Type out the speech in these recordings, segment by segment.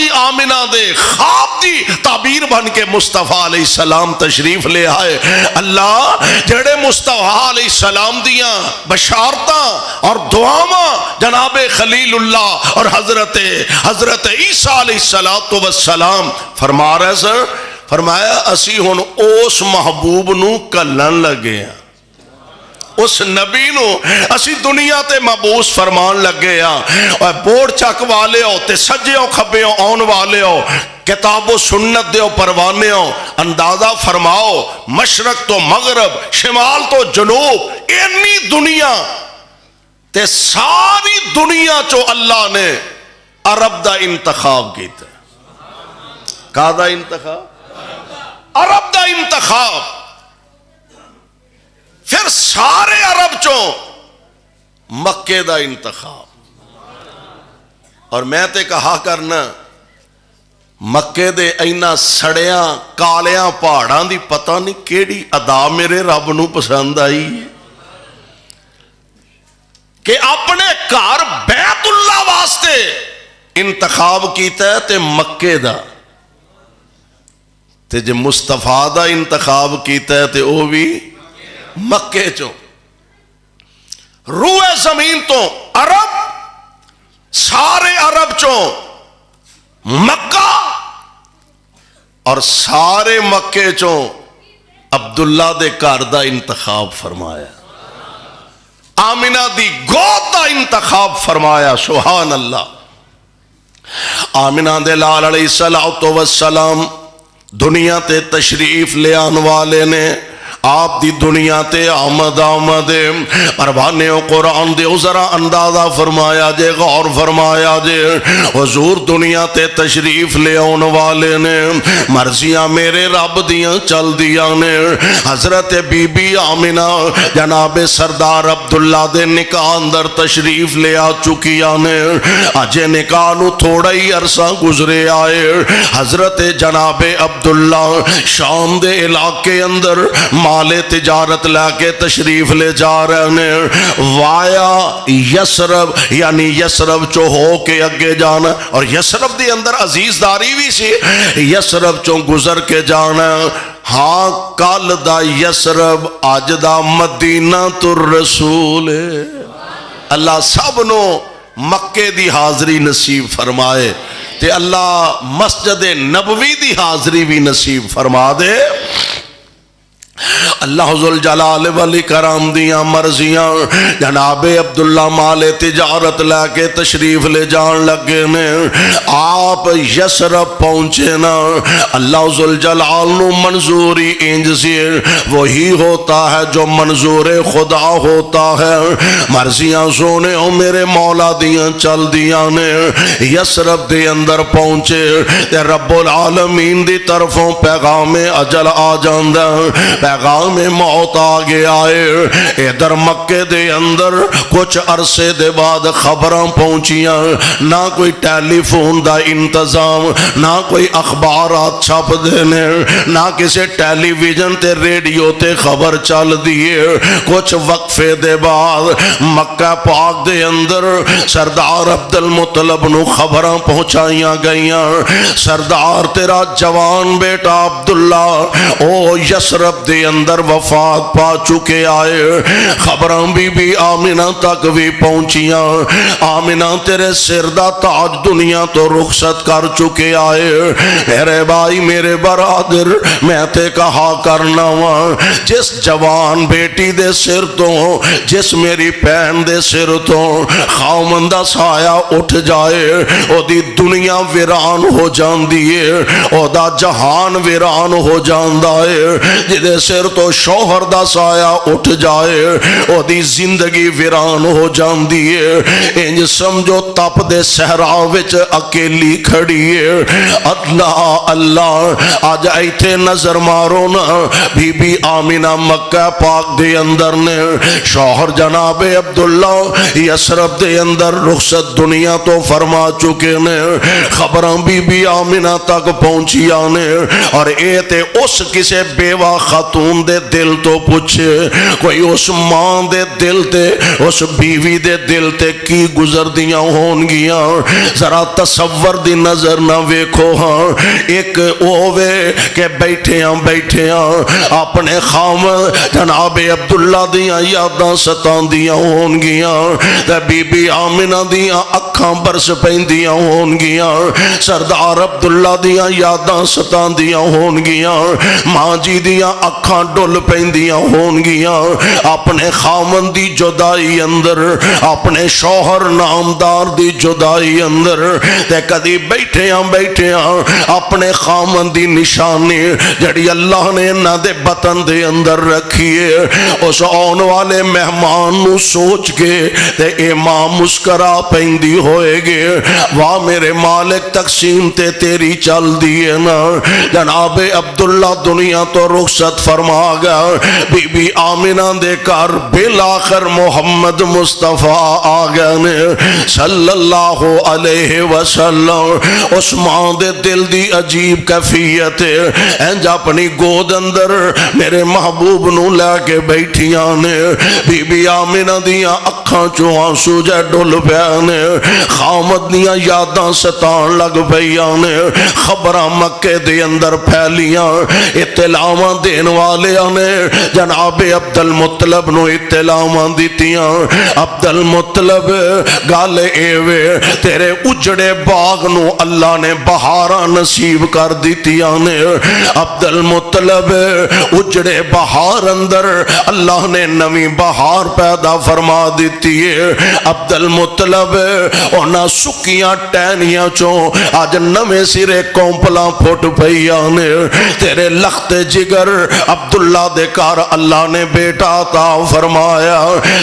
جی آمنہ دے خواب دی تعبیر بن کے مصطفیٰ علیہ السلام تشریف لے آئے. اللہ جڑے مصطفیٰ علیہ السلام دیاں بشارتاں اور دعاواں جناب خلیل اللہ اور حضرت عیسیٰ علیہ السلام فرما رہے سر، فرمایا اسی ہن اس محبوب نو کلن لگے ہیں، اس نبی نو اسی دنیا تے مبعوث فرمان لگے ہیں. اور بورڈ چک والے ہو تے سجیوں کھبیوں آن والے ہو، کتاب و سنت دیو پروانے ہو، اندازہ فرماؤ مشرق تو مغرب شمال تو جنوب اینی دنیا تے ساری دنیا چو اللہ نے عرب دا انتخاب کیتا. کہا دا انتخاب؟ عرب دا انتخاب. پھر سارے عرب چوں مکے دا انتخاب. اور میں تے کہا کرنا مکے دے اینا سڑیاں کالیاں پہاڑاں دی پتہ نہیں کیڑی ادا میرے رب نو پسند آئی کہ اپنے گھر بیت اللہ واسطے انتخاب کیتا ہے تے مکے دا، تے جے مصطفیٰ دا انتخاب کیتا ہے تے او بھی مکے چوں. روح زمین تو عرب، سارے عرب چوں مکہ، اور سارے مکے چوں عبداللہ دے گھر دا انتخاب فرمایا، آمنہ دی گود دا انتخاب فرمایا. سبحان اللہ. آمنہ دے لال علیہ السلام دنیا تے تشریف لے آن والے نے آپ دی دنیا تے آمد پروانے و قرآن دے ذرا اندازہ فرمایا جے، غور فرمایا جے. حضور دنیا تے تشریف لے آن والے نے مرضیاں میرے رب دیاں چل دیاں نے. حضرت بی بی آمنہ جناب سردار عبداللہ دے نکاح اندر تشریف لے آ چکیاں نے. اجے نکاح نو تھوڑا ہی عرصہ گزرے آئے. حضرت جناب عبداللہ شام دے علاقے اندر مال تجارت لا کے تشریف لے جا رہے ہیں. وایا یسرب یعنی یسرب چو ہو کے اگے جانا، اور یسرب دی اندر عزیز داری بھی سی، یسرب چو گزر کے جانا. ہاں کل دا یسرب آج دا مدینہ الرسول. اللہ سب نو مکے دی حاضری نصیب فرمائے تے اللہ مسجد نبوی دی حاضری بھی نصیب فرما دے. اللہ ذوالجلال والاکرام دیاں مرضیاں جناب عبداللہ مال تجارت لے کے تشریف لے جان لگے نے. آپ یسرب پہنچے نا، اللہ ذوالجلال نو منظوری انج سے وہی ہوتا ہے جو منظور خدا ہوتا ہے. مرضیاں سونے ہو میرے مولا دیاں چل دیاں نے. یسرب دے اندر پہنچے تے رب العالمین دی طرفوں پیغام اجل آ جاندہ، پیغام موت آ گیا ہے. ادھر مکے دے اندر کچھ عرصے دے بعد خبراں پہنچیاں، نہ کوئی ٹیلی فون دا انتظام، نہ کوئی اخبارات چھپ دینے، نہ کسی ٹیلی ویژن تے ریڈیو تے خبر چل دیئے. کچھ وقفے دے بعد مکہ پاک دے اندر سردار عبدالمطلب نو خبراں پہنچائیاں گئیاں. سردار تیرا جوان بیٹا عبداللہ او یسرب دے اندر وفات پا چکے آئے. خبراں بی آمنہ تک بھی پہنچیاں. آمنہ تیرے سر دا تاج دنیا تو رخصت کر چکے آئے. میرے بھائی میرے برادر میں تے کہا کرنا وا، جس جوان بیٹی دے سر تو، جس میری پہن دے سر تو خاوندہ سایہ اٹھ جائے او دی دنیا ویران ہو جان دیئے، او دا جہان ویران ہو جان دائے. جدے سر تو شوہر دا سایہ اٹھ جائے او دی زندگی ویران ہو جان دیئے. انج سمجھو تپ دے صحرا وچ اکیلی کھڑی ہے. اللہ اللہ آج ایتھے نظر مارو نا، بی بی آمنہ مکہ پاک دے اندر نے شوہر جناب عبداللہ یسرب دے اندر رخصت دنیا تو فرما چکے نے. نے خبراں بی بی آمنہ تک پہنچیاں نے اور اے تے اس کسے بیوہ خاتون دے دل تو پوچھے کوئی اس ماں دے دل تے اس بیوی دے دل تے کی گزر دیاں ہون گیاں ذرا تصور دی نظر نہ ویکھو ہاں ایک اووے کہ بیٹھے اپنے خام جناب عبداللہ دیاں یاداں ستان دیاں ہون گیاں تے بی بی آمنہ دیاں اکھاں برس پیندیاں ہون گیاں سردار عبداللہ دیاں یاداں ستان دیاں ہون گیاں ماں جی دیاں اکھاں ڈول پیندیاں ہون گیاں اپنے خامن دی جدائی اندر اپنے شوہر نامدار دی جدائی اندر تے کدی بیٹھے اپنے خامن دی نشانی جڑی اللہ نے نہ دے بطن دے اندر رکھیے اس آن والے مہمان نو سوچ کے تے اے ماں مسکرا پیندی ہوئے گے واہ میرے مالک تقسیم تے تیری چل دیئے نا جناب عبداللہ دنیا تو رخصت فرما گیا بی بی آمنہ دے کر بالآخر محمد مصطفیٰ آگیا نے صلی اللہ علیہ وسلم اس ماں دے دل دی عجیب کیفیت انج اپنی گود اندر میرے محبوب نو لے کے بیٹھیاں نے بی بی آمنہ دیاں اکھاں چوں آنسو جے ڈول پیانے خامد دیاں یاداں ستان لگ پیاں نے خبراں مکے دے اندر پھیلیاں اطلاعاں دین والے نے جناب عبد المطلب نو اطلاعاں دیتیاں عبد المطلب گالے ایوے تیرے اجڑے باغ نو اللہ نے بہاراں نصیب کر دیتیاں نے عبد المطلب اجڑے بہار اندر اللہ نے نویں بہار پیدا فرما دیتی ہے عبد المطلب اونا سکیاں ٹینیاں چوں آج نویں سرے کومپلاں پھوٹ پئیاں نے تیرے لخت جگر عبداللہ دے کار اللہ نے بیٹا عطا فرمایا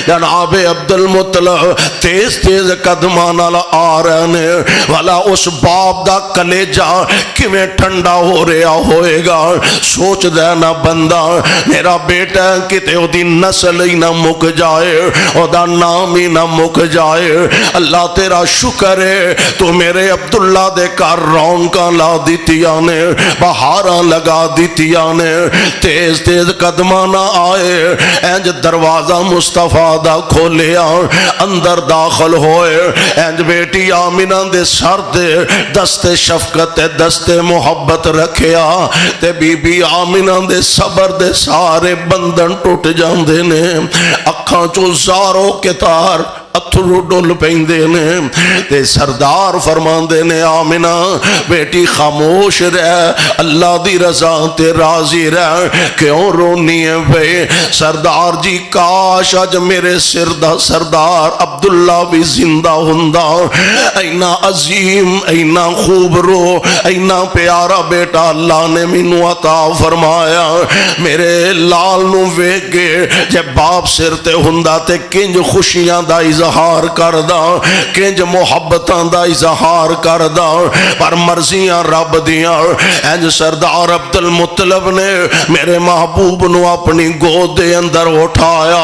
جناب عبد المطلب تیز تیز قدمانا آ رہے نے والا اس باپ دا کلیجہ کیویں ٹھنڈا ہو رہا ہوئے گا سوچ دینا بندہ میرا بیٹا کتے او دی نسل ہی نہ مک جائے او دا نام ہی نہ مک جائے اللہ تیرا شکر ہے تو میرے عبداللہ دے کار رونکاں لا دیتیاں نے بہاراں لگا دیتیاں نے تیز تیز قدمانا آئے اینج دروازہ مصطفیٰ دا کھولیا اندر داخل ہوئے اینج بیٹی آمنہ دے سر دے دست شفقت دست محبت رکھیا تے بی بی آمنہ دے صبر دے سارے بندن ٹوٹ جاندے نے اکھاں چو زارو کتار اتھرو ڈول پہندے نے تے سردار فرماندے نے آمنہ بیٹی خاموش رہ اللہ دی رضا تے راضی رہ کیوں رونی ہے بے سردار جی کاش آج میرے سردار عبداللہ بھی زندہ ہندہ اینا عظیم اینا خوب رو اینا پیارا بیٹا اللہ نے منو عطا فرمایا میرے لال نو ویگے جب باپ سرتے ہندہ تے کنج خوشیاں دا اظہار کردہ کنج محبتاں دا اظہار کردہ پر مرضیاں رب دیاں اینج سردار عبد المطلب نے میرے محبوب نو اپنی گود دے اندر اٹھایا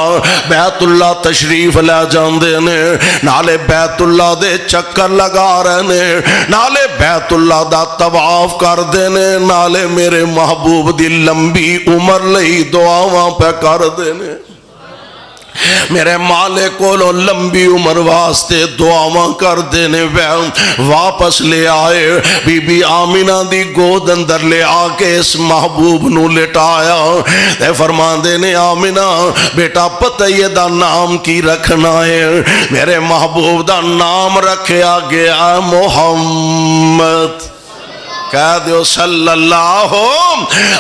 بیت اللہ تشریف لے جاندے نے نالے بیت اللہ دے چکر لگا رہنے نالے بیت اللہ دا طواف کر دینے نالے میرے محبوب دی لمبی عمر لئی دعاواں پہ کر دینے میرے مالک کو لمبی عمر واسطے دعاواں کر دینے واپس لے آئے بی بی آمنہ دی گود اندر لے آکے اس محبوب نو لٹایا تے فرمان دینے آمنہ بیٹا پتہ یہ دا نام کی رکھنا ہے میرے محبوب دا نام رکھیا گیا محمد کہہ دیو صلی اللہ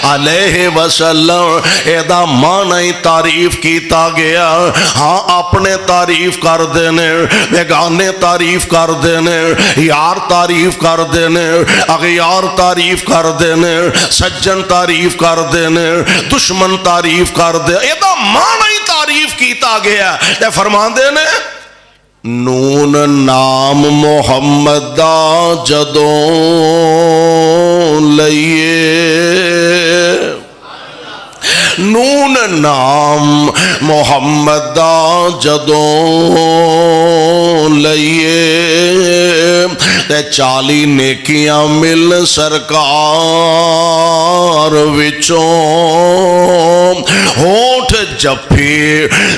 علیہ وسلم ایدہ معنی تعریف کیتا گیا ہاں اپنے تعریف کر دینے بیگانے تعریف کر دینے یار تعریف کر دینے اغیار تعریف کر دینے سجن تعریف کر دینے دشمن تعریف کر دینے ایدہ معنی تعریف کیتا گیا تے فرمان دینے نون نام محمد دا جدوں لئیے نون نام محمد دا جدوں لئیے تے 40 نیکیاں مل سرکار وچوں ہونٹ جفے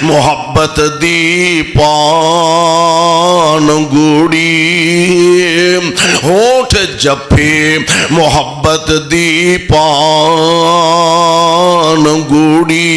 محبت دی پان گوڑی ہونٹ جفے محبت دی پان گوڑی